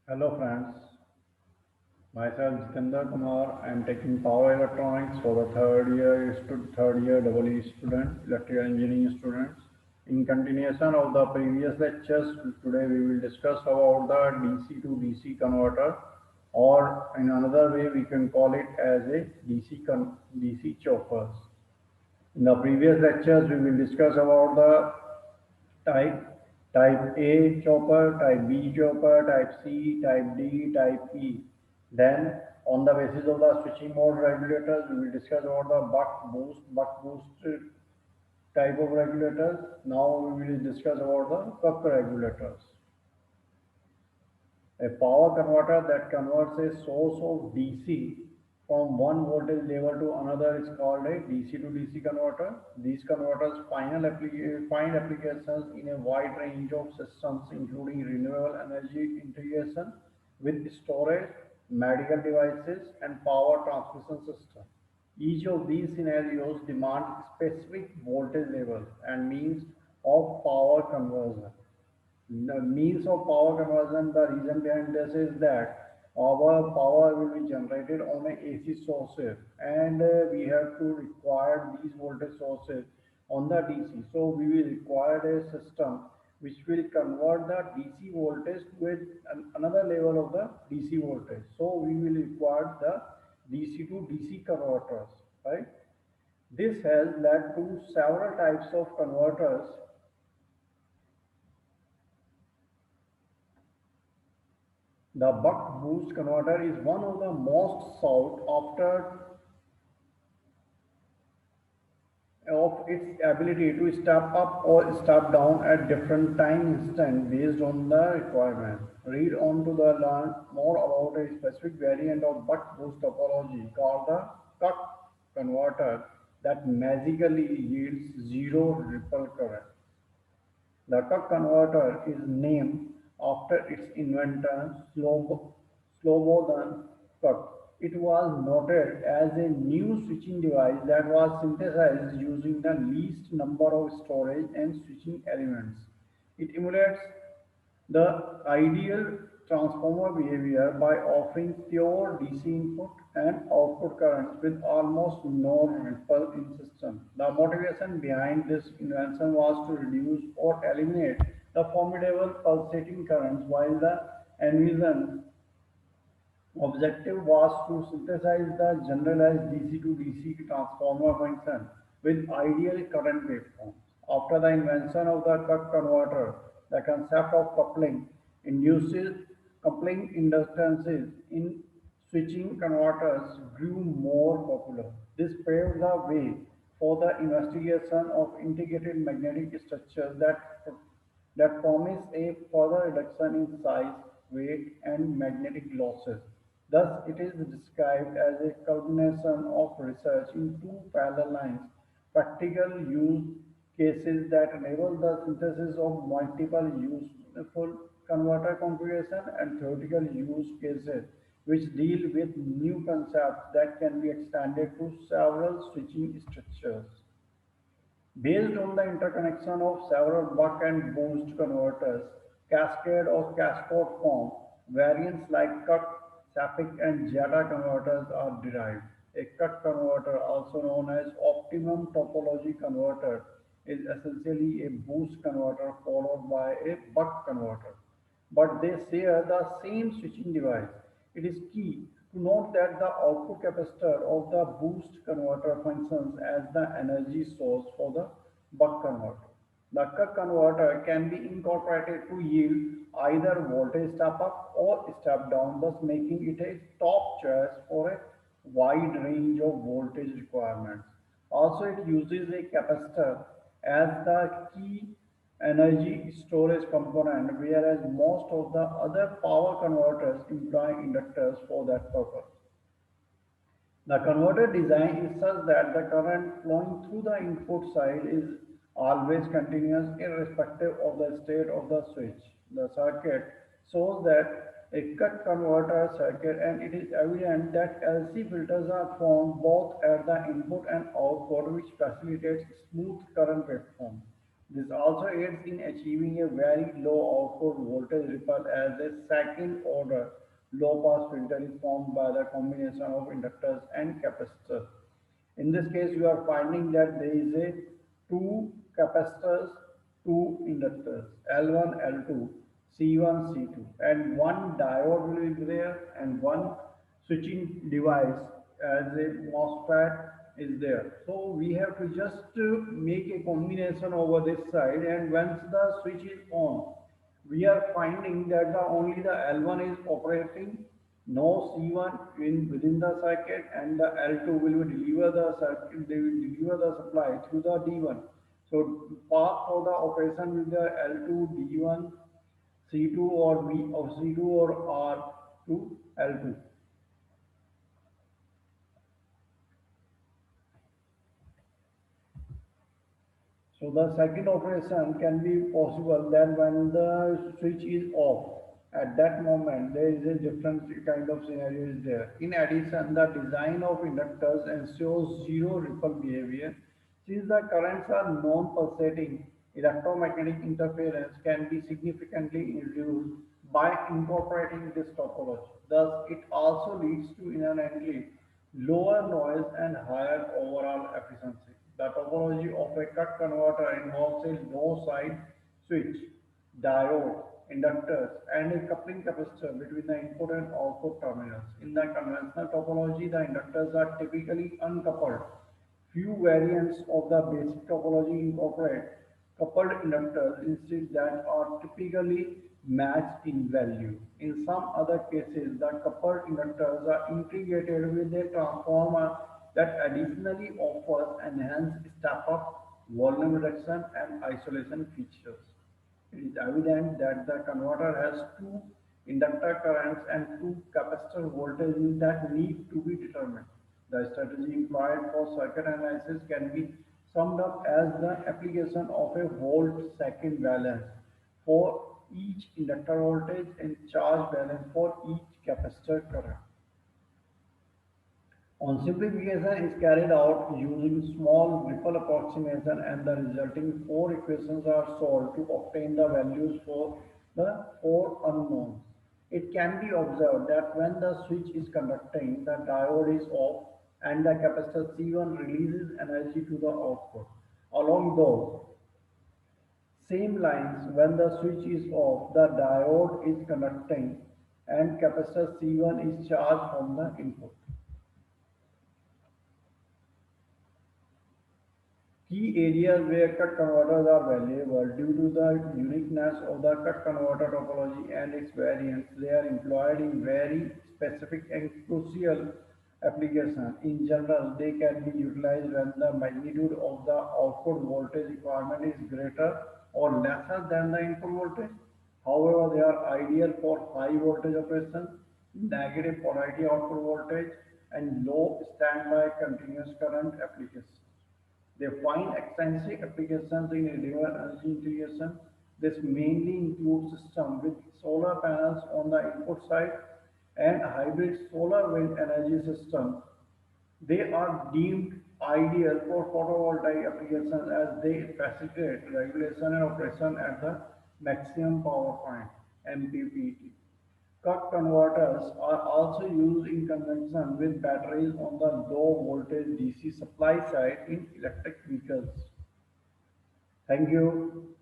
Hello friends, myself Jitendra Kumar. I am taking power electronics for the third year EE student, electrical engineering students. In continuation of the previous lectures, today we will discuss about the DC to DC converter, or in another way we can call it as a DC choppers. In the previous lectures, we will discuss about the type A chopper, type B chopper, type C, type D, type E. Then, on the basis of the switching mode regulators, we will discuss about the buck boost type of regulators. Now we will discuss about the buck regulators. A power converter that converts a source of DC from one voltage level to another is called a DC to DC converter. These converters find applications in a wide range of systems, including renewable energy integration with storage, medical devices, and power transmission systems. Each of these scenarios demand specific voltage levels and means of power conversion. The means of power conversion, the reason behind this is that our power will be generated on a AC sources, and we have to require these voltage sources on the DC. So we will require a system which will convert the DC voltage with another level of the DC voltage. So we will require the DC to DC converters, right? This has led to several types of converters. The buck boost converter is one of the most sought after of its ability to step up or step down at different time instants based on the requirement. Read on to the learn more about a specific variant of buck boost topology called the cuck converter that magically yields zero ripple current. The Cuck converter is named after its inventor Slobodan Cuck. It was noted as a new switching device that was synthesized using the least number of storage and switching elements. It emulates the ideal transformer behavior by offering pure DC input and output currents with almost no ripple in system. The motivation behind this invention was to reduce or eliminate the formidable pulsating currents, while the envision objective was to synthesize the generalized DC to DC transformer function with ideal current waveforms. After the invention of the Cuck converter, the concept of induces coupling inductances in switching converters grew more popular. This paved the way for the investigation of integrated magnetic structures that promise a further reduction in size, weight, and magnetic losses. Thus, it is described as a culmination of research in two parallel lines, practical use cases that enable the synthesis of multiple useful converter configuration and theoretical use cases which deal with new concepts that can be extended to several switching structures. Based on the interconnection of several buck and boost converters, cascade or cascode form, variants like cut, SAPIC, and Jetta converters are derived. A cut converter, also known as optimum topology converter, is essentially a boost converter followed by a buck converter, but they share the same switching device. It is key to note that the output capacitor of the boost converter functions as the energy source for the buck converter. The Cuck converter can be incorporated to yield either voltage step up or step down, thus making it a top choice for a wide range of voltage requirements. Also, it uses a capacitor as the key energy storage component, whereas most of the other power converters employ inductors for that purpose. The converter design is such that the current flowing through the input side is always continuous irrespective of the state of the switch. The circuit shows that a cut converter circuit, and it is evident that LC filters are formed both at the input and output which facilitates smooth current waveform. This also aids in achieving a very low output voltage ripple as a second order low pass filter is formed by the combination of inductors and capacitors. In this case, you are finding that there is a two capacitors, two inductors, L1, L2, C1, C2, and one diode will be there, and one switching device as a MOSFET is there. So we have to just make a combination over this side, and once the switch is on, we are finding that only the L1 is operating, no C1 within the circuit, and the L2 will deliver the circuit, they will deliver the supply through the D1. So path for the operation with the L2, D1, C2 or V or C2 or R to L2. So the second operation can be possible then when the switch is off. At that moment, there is a different kind of scenario is there. In addition, the design of inductors ensures zero ripple behavior. Since the currents are non-pulsating, electromagnetic interference can be significantly reduced by incorporating this topology. Thus, it also leads to inherently lower noise and higher overall efficiency. The topology of a cut converter involves a low side switch, diode, inductors, and a coupling capacitor between the input and output terminals. In the conventional topology, the inductors are typically uncoupled. Few variants of the basic topology incorporate coupled inductors instead that are typically matched in value. In some other cases, the coupled inductors are integrated with a transformer that additionally offers enhanced step-up, volume reduction, and isolation features. It is evident that the converter has two inductor currents and two capacitor voltages that need to be determined. The strategy employed for circuit analysis can be summed up as the application of a volt-second balance for each inductor voltage and charge balance for each capacitor current. On simplification is carried out using small ripple approximation, and the resulting four equations are solved to obtain the values for the four unknowns. It can be observed that when the switch is conducting, the diode is off and the capacitor C1 releases energy to the output. Along those same lines, when the switch is off, the diode is conducting and capacitor C1 is charged from the input. Key areas where cut converters are valuable due to the uniqueness of the cut converter topology and its variants. They are employed in very specific and crucial applications. In general, they can be utilized when the magnitude of the output voltage requirement is greater or lesser than the input voltage. However, they are ideal for high voltage operations, negative polarity output voltage, and low standby continuous current applications. They find extensive applications in renewable energy integration. This mainly includes systems with solar panels on the input side and hybrid solar wind energy systems. They are deemed ideal for photovoltaic applications as they facilitate regulation and operation at the maximum power point (MPPT). Cut converters are also used in conjunction with batteries on the low voltage DC supply side in electric vehicles. Thank you.